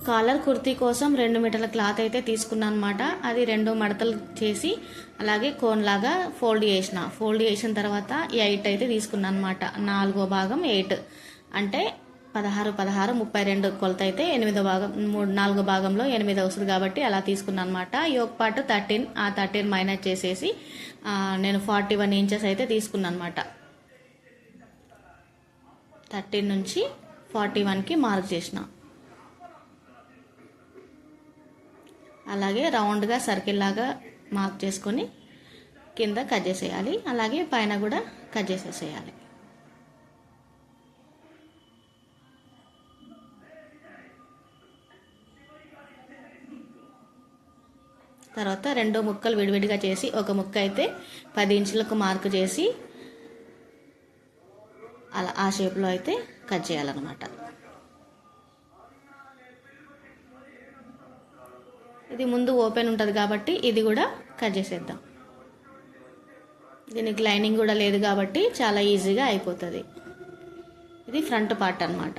Caller kurti కోసం 2 మీటర్ల cloth అయితే తీసుకున్నాను అనమాట. అది 2 మడతలు చేసి అలాగే కోన్ లాగా ఫోల్డ్ చేసిన తర్వాత 8 అయితే తీసుకున్నాను అనమాట. 4వ భాగం 8 అంటే 16 32 కొలత అయితే 8వ భాగం 4వ భాగంలో 8 వస్తుంది కాబట్టి అలా తీసుకున్నాను అనమాట. యోక్ పార్ట్ 13, ఆ 13 మైనస్ చేసేసి నేను 41 ఇంచెస్ అయితే తీసుకున్నాను అనమాట. 13 నుంచి 41కి మార్క్ చేసిన. అలాగే రౌండ్గా సర్కిల్ లాగా మార్క్ చేసుకొని కింద కట్ చేసేయాలి. అలాగే పైన కూడా కట్ చేసేసేయాలి. తర్వాత 2 ముక్కలు విడివిడిగా చేసి ఒక ముక్క అయితే 10 ఇంచులకు మార్క్ చేసి అలా ఆ షేప్లో అయితే కట్ చేయాలన్నమాట. ఇది ముందు ఓపెన్ ఉంటుంది కాబట్టి ఇది కూడా కట్ చేసేద్దాం. దీనికి లైనింగ్ కూడా లేదు కాబట్టి చాలా ఈజీగా అయిపోతుంది. ఇది ఫ్రంట్ పార్ట్ అన్నమాట.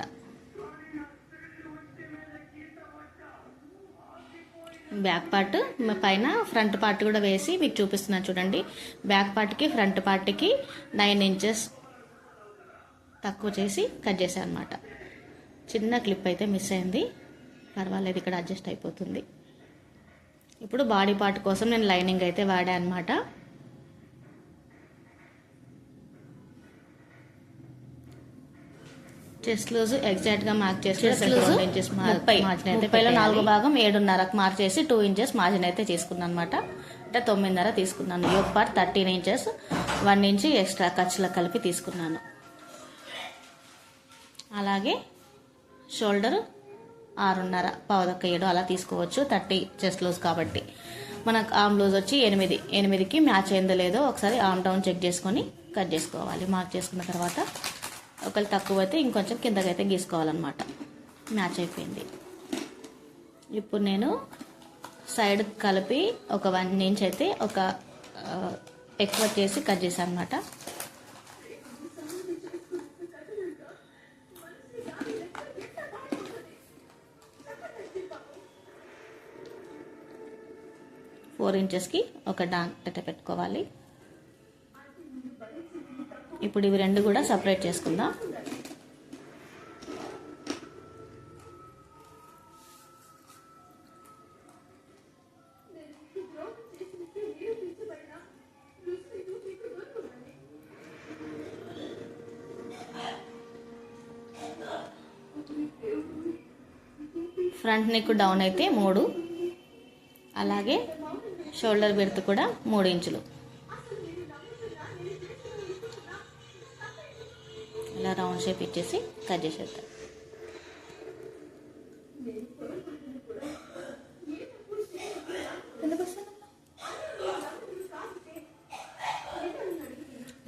బ్యాక్ పార్ట్ పైన ఫ్రంట్ పార్ట్ కూడా వేసి మీకు చూపిస్తున్నాను చూడండి. బ్యాక్ పార్ట్కి ఫ్రంట్ పార్ట్కి 9 ఇంచెస్ తక్కువ చేసి కట్ చేశాను అనమాట. చిన్న క్లిప్ అయితే మిస్ అయింది, పర్వాలేదు, ఇక్కడ అడ్జస్ట్ అయిపోతుంది. ఇప్పుడు బాడీ పార్ట్ కోసం నేను లైనింగ్ అయితే వాడా అనమాట. చెస్ట్ లూజ్ ఎగ్జాక్ట్గా మార్క్ చేసి 2 ఇంచెస్ మార్జిన్ అయితే 4వ భాగం 7.5కు మార్క్ చేసి 2 ఇంచెస్ మార్జిన్ అయితే తీసుకున్నాను అనమాట. అంటే 9.5 తీసుకున్నాను. Yoke part 13 inches 1 inch extra ఖర్చులకు కలిపి తీసుకున్నాను. అలాగే షోల్డర్ 6.5 7 అలా తీసుకోవచ్చు. 30 చెస్ట్ లూజ్ కాబట్టి. మనకు ఆర్మ్ లూజ్ వచ్చి 8కి మ్యాచ్ అయిందో లేదో ఒకసారి ఆర్మ్ డౌన్ చెక్ చేసుకొని కట్ చేసుకోవాలి. మార్క్ చేసుకున్న తర్వాత ఒకవేళ తక్కువ అయితే ఇంకొంచెం కిందకైతే గీసుకోవాలన్నమాట. మ్యాచ్ అయిపోయింది. ఇప్పుడు నేను సైడ్ కలిపి ఒక 1 ఇంచ్ అయితే ఒక ఎక్కువ చేసి కట్ చేశాను అనమాట. ఫోర్ ఇంచెస్కి ఒక డాట్ పెట్టుకోవాలి. ఇప్పుడు ఇవి 2 కూడా సపరేట్ చేసుకుందాం. ఫ్రంట్ నెక్ డౌన్ అయితే 3, అలాగే షోల్డర్ బెర్త్ కూడా 3 ఇంచులు. ఇలా రౌండ్ షేప్ ఇచ్చేసి కట్ చేసేద్దాం.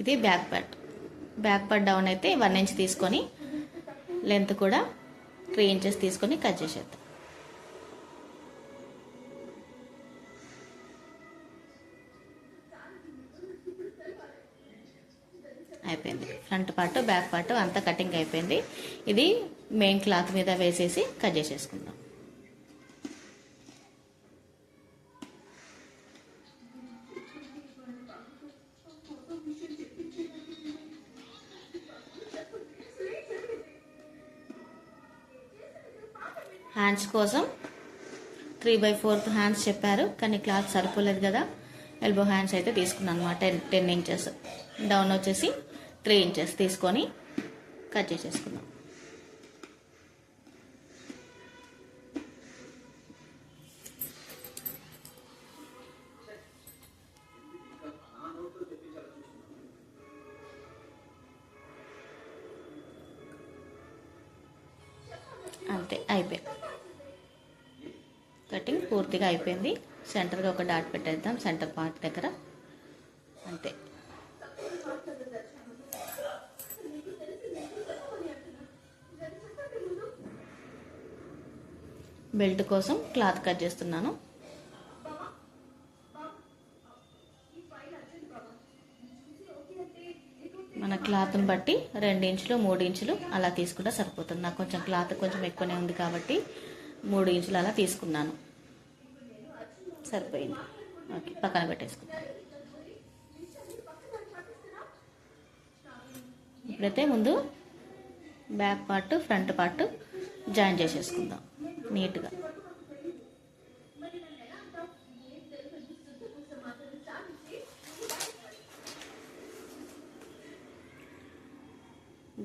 ఇది బ్యాక్ పార్ట్ డౌన్ అయితే 1 ఇంచ్ తీసుకొని లెంత్ కూడా 3 ఇంచెస్ తీసుకొని కట్ చేసేద్దాం. అయిపోయింది. ఫ్రంట్ పార్ట్ బ్యాక్ పార్ట్ అంతా కటింగ్ అయిపోయింది. ఇది మెయిన్ క్లాత్ మీద వేసేసి కట్ చేసేసుకుందాం. హ్యాండ్స్ కోసం 3/4 హ్యాండ్స్ చెప్పారు, కానీ క్లాత్ సరిపోలేదు కదా. ఎల్బో హ్యాండ్స్ అయితే తీసుకున్నాను అనమాట. 10 ఇంచెస్ డౌన్ వచ్చేసి 3 ఇంచెస్ తీసుకొని కట్ చేసేసుకున్నాం. అంతే, అయిపోయింది. కటింగ్ పూర్తిగా అయిపోయింది. సెంటర్గా ఒక డాట్ పెట్టేద్దాం సెంటర్ పార్ట్ దగ్గర. అంతే. బెల్ట్ కోసం క్లాత్ కట్ చేస్తున్నాను. మన క్లాత్ని బట్టి 2 ఇంచులు 3 ఇంచులు అలా తీసుకుంటే సరిపోతుంది. నాకు కొంచెం క్లాత్ కొంచెం ఎక్కువనే ఉంది కాబట్టి 3 ఇంచులు అలా తీసుకున్నాను. సరిపోయింది. ఓకే, పక్కన పెట్టేసుకుందాం. ఇప్పుడైతే ముందు back part front part join చేసేసుకుందాం నీట్గా.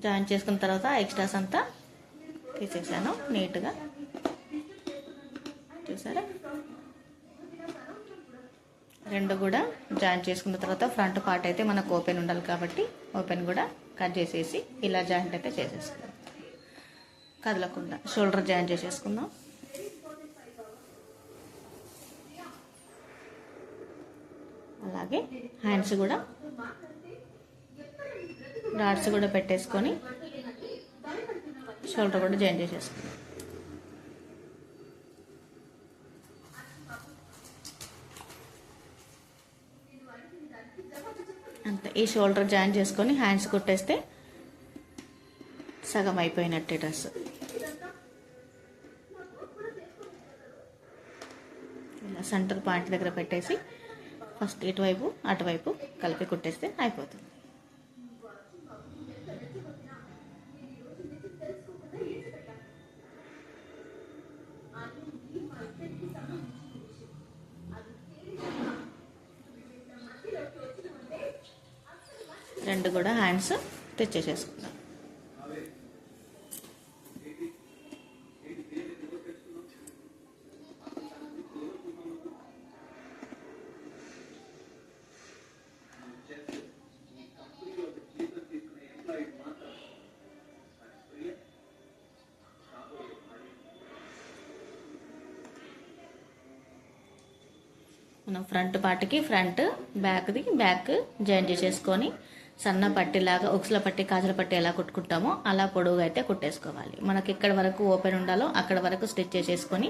జాయిన్ చేసుకున్న తర్వాత ఎక్స్ట్రాస్ అంతా తీసేసాను నీట్గా. చూసారా, రెండు కూడా జాయిన్ చేసుకున్న తర్వాత ఫ్రంట్ పార్ట్ అయితే మనకు ఓపెన్ ఉండాలి కాబట్టి ఓపెన్ కూడా కట్ చేసేసి ఇలా జాయింట్ అయితే చేసేసుకుందాం. కదలకుండా షోల్డర్ జాయిన్ చేసేసుకుందాం. అలాగే హ్యాండ్స్ కూడా డాట్స్ కూడా పెట్టేసుకొని షోల్డర్ కూడా జాయిన్ చేసేసుకుందాం. అంతే, ఈ షోల్డర్ జాయిన్ చేసుకొని హ్యాండ్స్ కుట్టేస్తే సగం అయిపోయినట్టే డ్రెస్. ఇలా సెంటర్ పాయింట్ దగ్గర పెట్టేసి ఫస్ట్ ఇటువైపు అటువైపు కలిపి కుట్టేస్తే అయిపోతుంది. రెండు కూడా హ్యాండ్స్ తెచ్చేసేసుకుందాం. మనం ఫ్రంట్ పార్ట్కి ఫ్రంట్, బ్యాక్ది బ్యాక్ జాయిన్ చేసేసుకొని సన్న పట్టిలాగా ఉక్సుల పట్టి కాజల పట్టి ఎలా కుట్టుకుంటామో అలా పొడవుగా అయితే కుట్టేసుకోవాలి. మనకి ఎక్కడ వరకు ఓపెన్ ఉండాలో అక్కడ వరకు స్టిచ్ చేసేసుకొని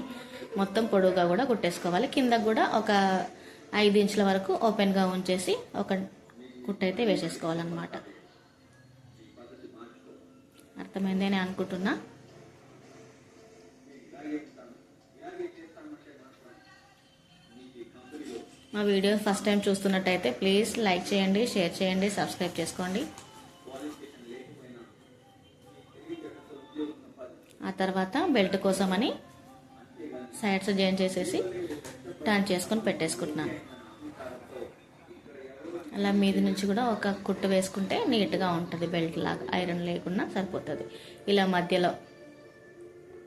మొత్తం పొడవుగా కూడా కుట్టేసుకోవాలి. కింద కూడా ఒక 5 ఇంచుల వరకు ఓపెన్గా ఉంచేసి ఒక కుట్టు అయితే వేసేసుకోవాలన్నమాట. అర్థమైంది అని అనుకుంటున్నా. మా వీడియో ఫస్ట్ టైం చూస్తున్నట్టయితే ప్లీజ్ లైక్ చేయండి, షేర్ చేయండి, సబ్స్క్రైబ్ చేసుకోండి. ఆ తర్వాత బెల్ట్ కోసమని సైడ్స్ జాయిన్ చేసేసి టర్న్ చేసుకొని పెట్టేసుకుంటున్నాను. అలా మీది నుంచి కూడా ఒక కుట్టు వేసుకుంటే నీట్గా ఉంటుంది. బెల్ట్ లాగా ఐరన్ లేకుండా సరిపోతుంది. ఇలా మధ్యలో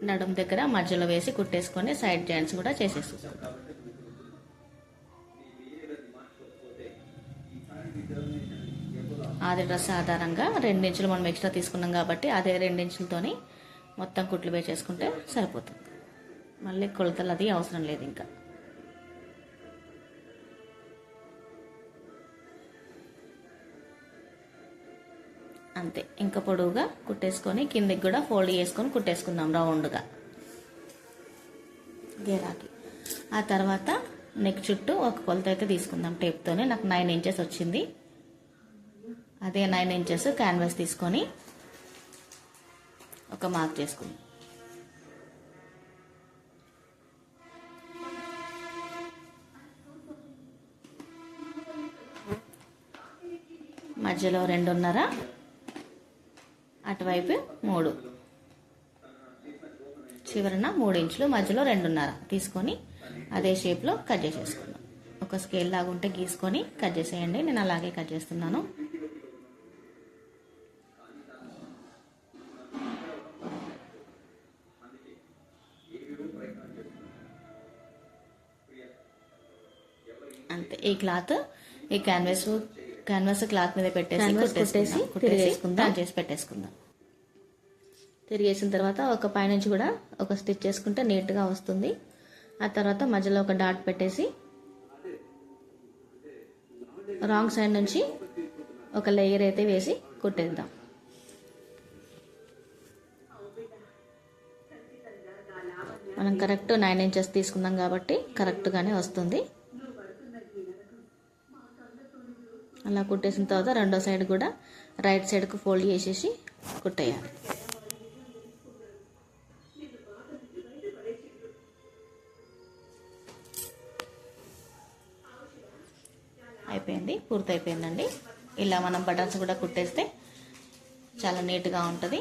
నడుం దగ్గర మధ్యలో వేసి కుట్టేసుకొని సైడ్ జాయింట్స్ కూడా చేసేసుకుంటాం. ఆది డ్రెస్ ఆధారంగా 2 ఇంచులు మనం ఎక్స్ట్రా తీసుకున్నాం కాబట్టి అదే 2 ఇంచులతోని మొత్తం కుట్లు వేసేసుకుంటే సరిపోతుంది. మళ్ళీ కొలతలు అది అవసరం లేదు ఇంకా. అంతే, ఇంకా పొడవుగా కుట్టేసుకొని కిందికి కూడా ఫోల్డ్ చేసుకొని కుట్టేసుకుందాం రౌండ్గా గేరాకి. ఆ తర్వాత నెక్ చుట్టూ ఒక కొలత అయితే తీసుకుందాం టేప్తోనే. నాకు 9 ఇంచెస్ వచ్చింది. అదే 9 ఇంచెస్ క్యాన్వాస్ తీసుకొని ఒక మార్క్ చేసుకుందాం. మధ్యలో 2.5, అటువైపు 3, చివరన 3 ఇంచులు, మధ్యలో 2.5 తీసుకొని అదే షేప్లో కట్ చేసేసుకుందాం. ఒక స్కేల్ లాగా ఉంటే గీసుకొని కట్ చేసేయండి. నేను అలాగే కట్ చేస్తున్నాను. అంతే, ఈ క్లాత్ ఈ క్యాన్వాస్ క్లాత్ మీద పెట్టేసి పెట్టేసుకుందాం. తిరిగేసిన తర్వాత ఒక పైనుంచి కూడా ఒక స్టిచ్ చేసుకుంటే నీట్గా వస్తుంది. ఆ తర్వాత మధ్యలో ఒక డాట్ పెట్టేసి రాంగ్ సైడ్ నుంచి ఒక లేయర్ అయితే వేసి కుట్టేద్దాం. మనం కరెక్ట్ 9 ఇంచెస్ తీసుకున్నాం కాబట్టి కరెక్ట్గానే వస్తుంది. అలా కుట్టేసిన తర్వాత రెండో సైడ్ కూడా రైట్ సైడ్కు ఫోల్డ్ చేసేసి కుట్టేయాలి. అయిపోయింది, పూర్తి అయిపోయిందండి. ఇలా మనం బటన్స్ కూడా కుట్టేస్తే చాలా నీట్గా ఉంటుంది.